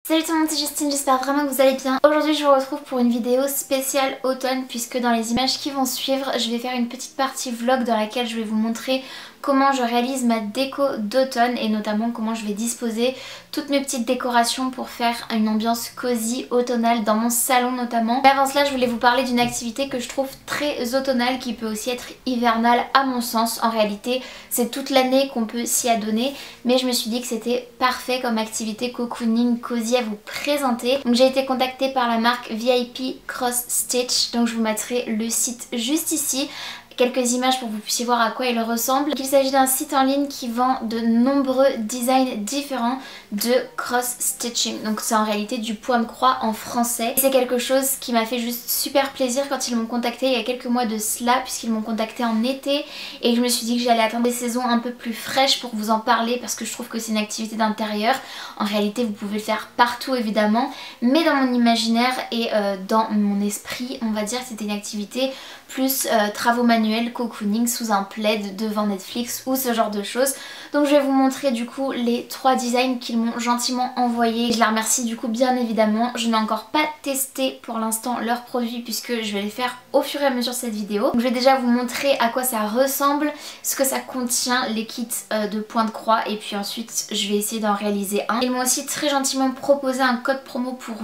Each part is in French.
Salut tout le monde, c'est Justine, j'espère vraiment que vous allez bien. Aujourd'hui je vous retrouve pour une vidéo spéciale automne puisque dans les images qui vont suivre, je vais faire une petite partie vlog dans laquelle je vais vous montrer comment je réalise ma déco d'automne et notamment comment je vais disposer toutes mes petites décorations pour faire une ambiance cosy automnale dans mon salon notamment. Mais avant cela, je voulais vous parler d'une activité que je trouve très automnale qui peut aussi être hivernale à mon sens. En réalité, c'est toute l'année qu'on peut s'y adonner, mais je me suis dit que c'était parfait comme activité cocooning cosy à vous présenter. Donc j'ai été contactée par la marque VIP Cross Stitch, donc je vous mettrai le site juste ici. Quelques images pour que vous puissiez voir à quoi il ressemble. Il s'agit d'un site en ligne qui vend de nombreux designs différents de cross stitching. Donc c'est en réalité du point de croix en français. C'est quelque chose qui m'a fait juste super plaisir quand ils m'ont contacté il y a quelques mois de cela, puisqu'ils m'ont contacté en été et je me suis dit que j'allais attendre des saisons un peu plus fraîches pour vous en parler parce que je trouve que c'est une activité d'intérieur. En réalité vous pouvez le faire partout évidemment, mais dans mon imaginaire et dans mon esprit on va dire que c'était une activité plus travaux manuels, cocooning sous un plaid devant Netflix ou ce genre de choses. Donc je vais vous montrer du coup les 3 designs qu'ils m'ont gentiment envoyés. Je les remercie du coup bien évidemment. Je n'ai encore pas testé pour l'instant leurs produits puisque je vais les faire au fur et à mesure de cette vidéo. Donc je vais déjà vous montrer à quoi ça ressemble, ce que ça contient, les kits de point de croix et puis ensuite je vais essayer d'en réaliser un. Ils m'ont aussi très gentiment proposé un code promo pour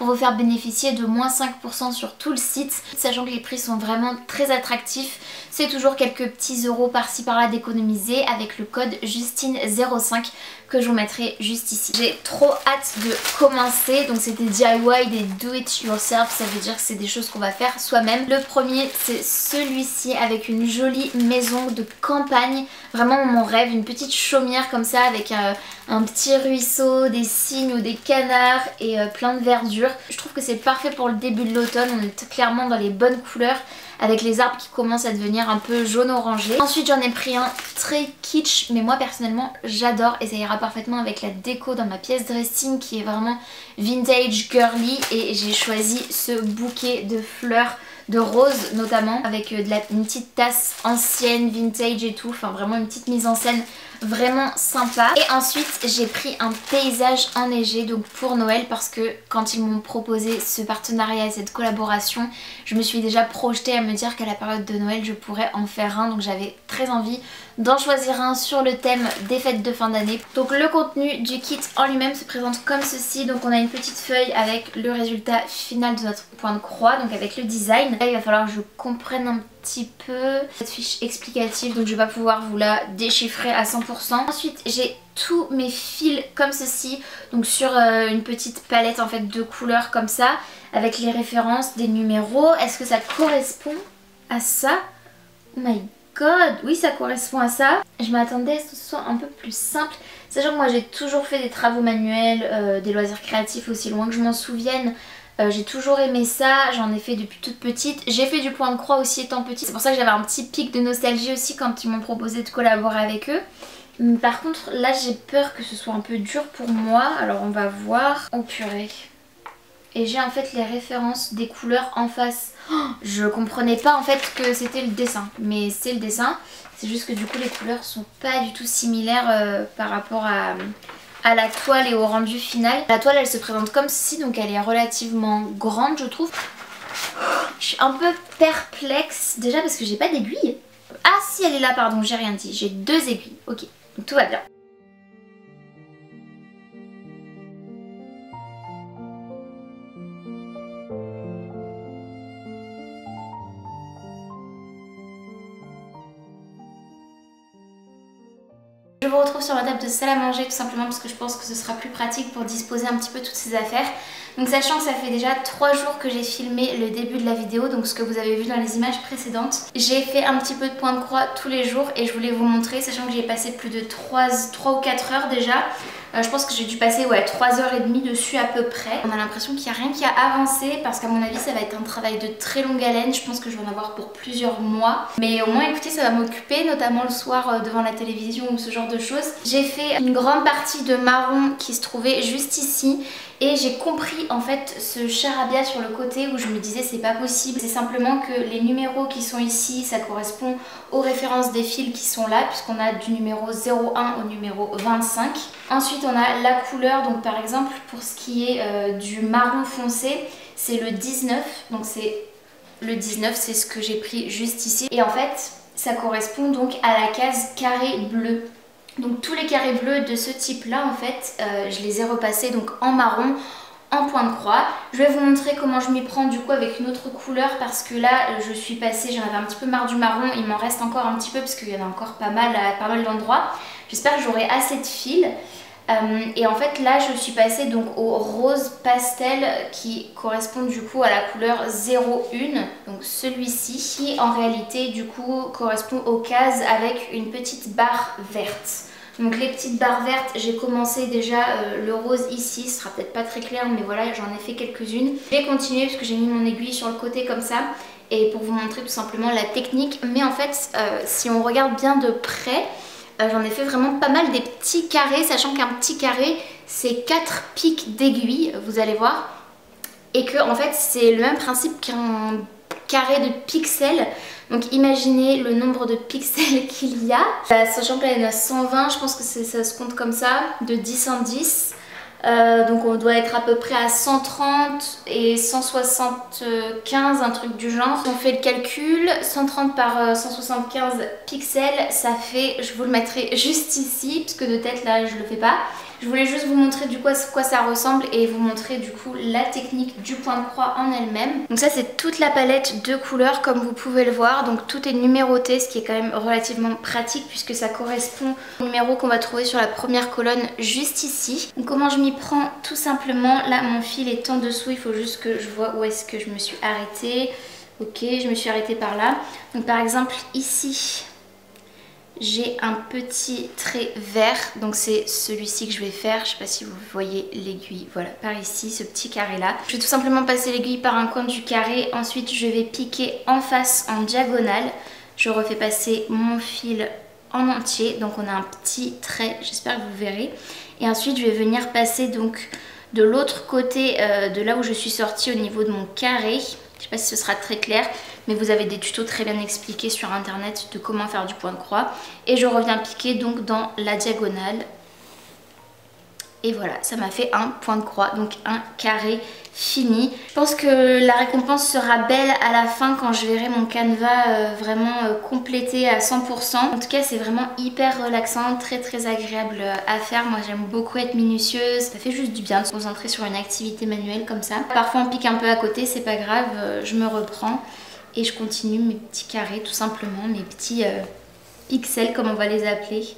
vous faire bénéficier de moins 5% sur tout le site, sachant que les prix sont vraiment très attractifs. C'est toujours quelques petits euros par-ci par-là d'économiser avec le code Justine05 que je vous mettrai juste ici. J'ai trop hâte de commencer, donc c'est des DIY, des do it yourself, ça veut dire que c'est des choses qu'on va faire soi-même. Le premier c'est celui-ci avec une jolie maison de campagne, vraiment mon rêve, une petite chaumière comme ça avec un petit ruisseau, des cygnes ou des canards et plein de verdure. Je trouve que c'est parfait pour le début de l'automne, on est clairement dans les bonnes couleurs avec les arbres qui commencent à devenir un peu jaune-orangé. Ensuite j'en ai pris un très kitsch, mais moi personnellement j'adore et ça ira parfaitement avec la déco dans ma pièce dressing qui est vraiment vintage girly, et j'ai choisi ce bouquet de fleurs de rose notamment avec une petite tasse ancienne, vintage et tout, enfin vraiment une petite mise en scène vraiment sympa. Et ensuite j'ai pris un paysage enneigé donc pour Noël parce que quand ils m'ont proposé ce partenariat et cette collaboration, je me suis déjà projetée à me dire qu'à la période de Noël je pourrais en faire un, donc j'avais très envie d'en choisir un sur le thème des fêtes de fin d'année. Donc le contenu du kit en lui-même se présente comme ceci, donc on a une petite feuille avec le résultat final de notre point de croix, donc avec le design. Là il va falloir que je comprenne un petit peu cette fiche explicative, donc je vais pas pouvoir vous la déchiffrer à 100%. Ensuite j'ai tous mes fils comme ceci, donc sur une petite palette en fait de couleurs comme ça, avec les références, des numéros. Est-ce que ça correspond à ça? Oh my god, oui ça correspond à ça. Je m'attendais à ce que ce soit un peu plus simple, sachant que moi j'ai toujours fait des travaux manuels, des loisirs créatifs aussi loin que je m'en souvienne. J'ai toujours aimé ça, j'en ai fait depuis toute petite. J'ai fait du point de croix aussi étant petite. C'est pour ça que j'avais un petit pic de nostalgie aussi quand ils m'ont proposé de collaborer avec eux. Par contre là j'ai peur que ce soit un peu dur pour moi. Alors on va voir. Oh purée. Et j'ai en fait les références des couleurs en face. Oh, je comprenais pas en fait que c'était le dessin. Mais c'est le dessin. C'est juste que du coup les couleurs sont pas du tout similaires par rapport à la toile et au rendu final. La toile elle se présente comme ceci, donc elle est relativement grande je trouve. Je suis un peu perplexe déjà parce que j'ai pas d'aiguille. Ah si elle est là, pardon, j'ai rien dit, j'ai 2 aiguilles, ok, donc tout va bien. Je vous retrouve sur ma table de salle à manger tout simplement parce que je pense que ce sera plus pratique pour disposer un petit peu toutes ces affaires. Donc sachant que ça fait déjà 3 jours que j'ai filmé le début de la vidéo, donc ce que vous avez vu dans les images précédentes. J'ai fait un petit peu de point de croix tous les jours et je voulais vous montrer, sachant que j'ai passé plus de 3 ou 4 heures déjà. Je pense que j'ai dû passer 3h30 dessus à peu près. On a l'impression qu'il n'y a rien qui a avancé parce qu'à mon avis ça va être un travail de très longue haleine. Je pense que je vais en avoir pour plusieurs mois. Mais au moins écoutez, ça va m'occuper, notamment le soir devant la télévision ou ce genre de choses. J'ai fait une grande partie de marron qui se trouvait juste ici. Et j'ai compris en fait ce charabia sur le côté où je me disais c'est pas possible. C'est simplement que les numéros qui sont ici, ça correspond aux références des fils qui sont là, puisqu'on a du numéro 01 au numéro 25. Ensuite on a la couleur, donc par exemple pour ce qui est du marron foncé, c'est le 19. Donc c'est le 19, c'est ce que j'ai pris juste ici. Et en fait ça correspond donc à la case carré bleu. Donc tous les carrés bleus de ce type là en fait je les ai repassés donc en marron, en point de croix. Je vais vous montrer comment je m'y prends du coup avec une autre couleur parce que là je suis passée, j'en avais un petit peu marre du marron, il m'en reste encore un petit peu parce qu'il y en a encore pas mal d'endroits. J'espère que j'aurai assez de fils. Et en fait là je suis passée donc au rose pastel qui correspond du coup à la couleur 01, donc celui-ci, qui en réalité du coup correspond aux cases avec une petite barre verte. Donc les petites barres vertes, j'ai commencé déjà le rose ici, ce sera peut-être pas très clair mais voilà j'en ai fait quelques-unes. Je vais continuer parce que j'ai mis mon aiguille sur le côté comme ça et pour vous montrer tout simplement la technique. Mais en fait si on regarde bien de près, j'en ai fait vraiment pas mal des petits carrés, sachant qu'un petit carré c'est 4 pics d'aiguille, vous allez voir. Et que en fait c'est le même principe qu'un carré de pixels. Donc imaginez le nombre de pixels qu'il y a. Sachant que là il y en a 120, je pense que ça se compte comme ça, de 10 en 10. Donc on doit être à peu près à 130 et 175, un truc du genre. Si on fait le calcul, 130 par 175 pixels, ça fait, je vous le mettrai juste ici, parce que de tête là je le fais pas. Je voulais juste vous montrer du coup à quoi ça ressemble et vous montrer du coup la technique du point de croix en elle-même. Donc ça c'est toute la palette de couleurs comme vous pouvez le voir. Donc tout est numéroté, ce qui est quand même relativement pratique puisque ça correspond au numéro qu'on va trouver sur la première colonne juste ici. Donc comment je m'y prends? Tout simplement, là mon fil est en dessous, il faut juste que je vois où est-ce que je me suis arrêtée. Ok, je me suis arrêtée par là. Donc par exemple ici, j'ai un petit trait vert, donc c'est celui-ci que je vais faire. Je sais pas si vous voyez l'aiguille, voilà, par ici, ce petit carré là. Je vais tout simplement passer l'aiguille par un coin du carré, ensuite je vais piquer en face en diagonale. Je refais passer mon fil en entier, donc on a un petit trait, j'espère que vous verrez. Et ensuite je vais venir passer donc de l'autre côté de là où je suis sortie au niveau de mon carré. Je sais pas si ce sera très clair, mais vous avez des tutos très bien expliqués sur internet de comment faire du point de croix. Et je reviens piquer donc dans la diagonale. Et voilà, ça m'a fait un point de croix, donc un carré fini. Je pense que la récompense sera belle à la fin quand je verrai mon canevas vraiment complété à 100%. En tout cas, c'est vraiment hyper relaxant, très agréable à faire. Moi, j'aime beaucoup être minutieuse. Ça fait juste du bien de se concentrer sur une activité manuelle comme ça. Parfois, on pique un peu à côté, c'est pas grave, je me reprends. Et je continue mes petits carrés tout simplement, mes petits pixels comme on va les appeler.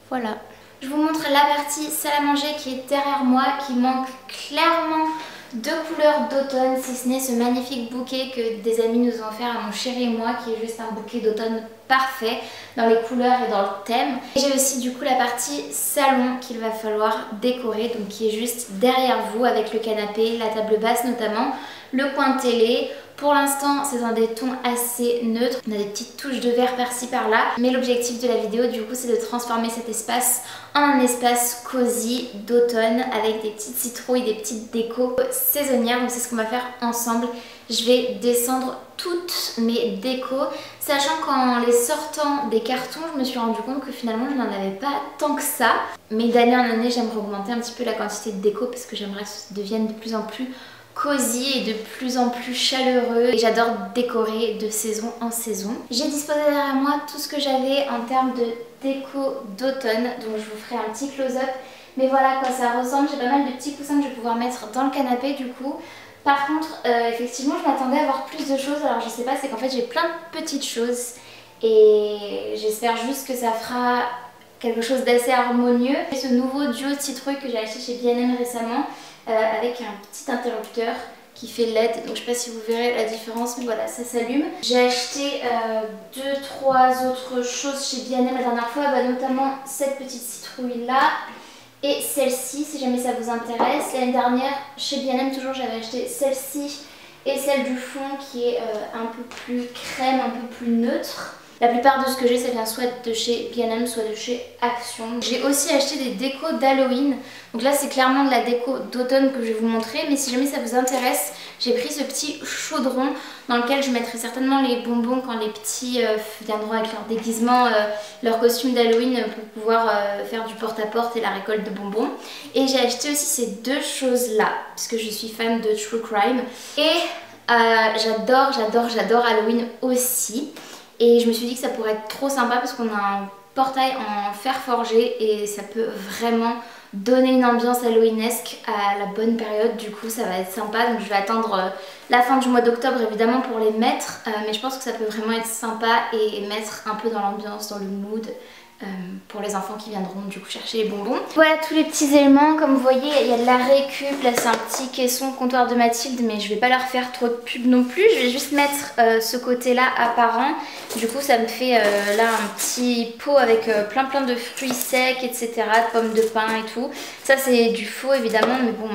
Voilà. Je vous montre la partie salle à manger qui est derrière moi, qui manque clairement de couleurs d'automne, si ce n'est ce magnifique bouquet que des amis nous ont offert à mon chéri et moi, qui est juste un bouquet d'automne parfait dans les couleurs et dans le thème. J'ai aussi du coup la partie salon qu'il va falloir décorer, donc qui est juste derrière vous avec le canapé, la table basse notamment, le coin de télé. Pour l'instant, c'est dans des tons assez neutres. On a des petites touches de vert par-ci par-là. Mais l'objectif de la vidéo, du coup, c'est de transformer cet espace en un espace cosy d'automne avec des petites citrouilles, des petites décos saisonnières. Donc c'est ce qu'on va faire ensemble. Je vais descendre toutes mes décos, sachant qu'en les sortant des cartons, je me suis rendu compte que finalement, je n'en avais pas tant que ça. Mais d'année en année, j'aimerais augmenter un petit peu la quantité de déco parce que j'aimerais que ça devienne de plus en plus cosy et de plus en plus chaleureux, et j'adore décorer de saison en saison. J'ai disposé derrière moi tout ce que j'avais en termes de déco d'automne, donc je vous ferai un petit close-up, mais voilà à quoi ça ressemble. J'ai pas mal de petits coussins que je vais pouvoir mettre dans le canapé du coup. Par contre effectivement je m'attendais à avoir plus de choses, alors je sais pas, c'est qu'en fait j'ai plein de petites choses et j'espère juste que ça fera quelque chose d'assez harmonieux. Ce nouveau duo citrouille que j'ai acheté chez B&M récemment, avec un petit interrupteur qui fait LED, donc je sais pas si vous verrez la différence, mais voilà, ça s'allume. J'ai acheté 2-3 autres choses chez B&M la dernière fois, notamment cette petite citrouille là et celle-ci si jamais ça vous intéresse. L'année dernière chez B&M toujours j'avais acheté celle-ci et celle du fond qui est un peu plus crème, un peu plus neutre. La plupart de ce que j'ai, ça vient soit de chez B&M, soit de chez Action. J'ai aussi acheté des décos d'Halloween. Donc là, c'est clairement de la déco d'automne que je vais vous montrer. Mais si jamais ça vous intéresse, j'ai pris ce petit chaudron dans lequel je mettrai certainement les bonbons quand les petits viendront avec leur déguisement, leur costume d'Halloween pour pouvoir faire du porte-à-porte et la récolte de bonbons. Et j'ai acheté aussi ces deux choses-là, parce que je suis fan de True Crime. Et j'adore Halloween aussi. Et je me suis dit que ça pourrait être trop sympa parce qu'on a un portail en fer forgé et ça peut vraiment donner une ambiance halloweenesque à la bonne période. Du coup ça va être sympa, donc je vais attendre la fin du mois d'octobre évidemment pour les mettre, mais je pense que ça peut vraiment être sympa et mettre un peu dans l'ambiance, dans le mood pour les enfants qui viendront du coup chercher les bonbons. Voilà tous les petits éléments, comme vous voyez il y a de la récup, là c'est un petit caisson comptoir de Mathilde mais je vais pas leur faire trop de pub non plus, je vais juste mettre ce côté là apparent. Du coup ça me fait là un petit pot avec plein de fruits secs etc, de pommes de pin et tout. Ça c'est du faux évidemment mais bon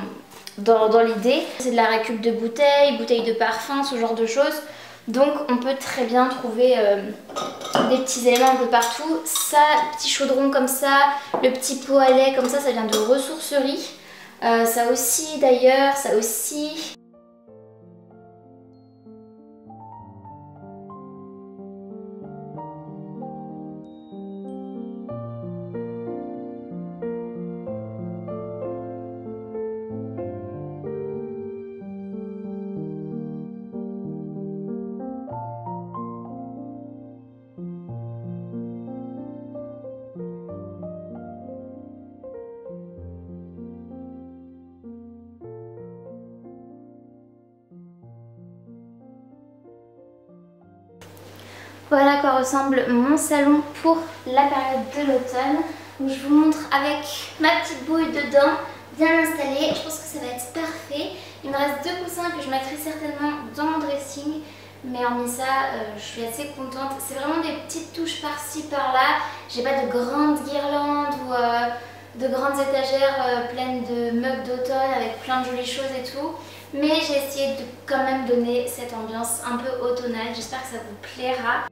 dans l'idée. C'est de la récup de bouteilles de parfum, ce genre de choses. Donc on peut très bien trouver des petits éléments un peu partout. Ça, petit chaudron comme ça, le petit pot à lait comme ça vient de ressourcerie. Ça aussi d'ailleurs, ça aussi. Voilà à quoi ressemble mon salon pour la période de l'automne. Je vous montre avec ma petite bouille dedans, bien installée. Je pense que ça va être parfait. Il me reste deux coussins que je mettrai certainement dans mon dressing. Mais hormis ça, je suis assez contente. C'est vraiment des petites touches par-ci, par-là. J'ai pas de grandes guirlandes ou de grandes étagères pleines de mugs d'automne avec plein de jolies choses et tout. Mais j'ai essayé de quand même donner cette ambiance un peu automnale. J'espère que ça vous plaira.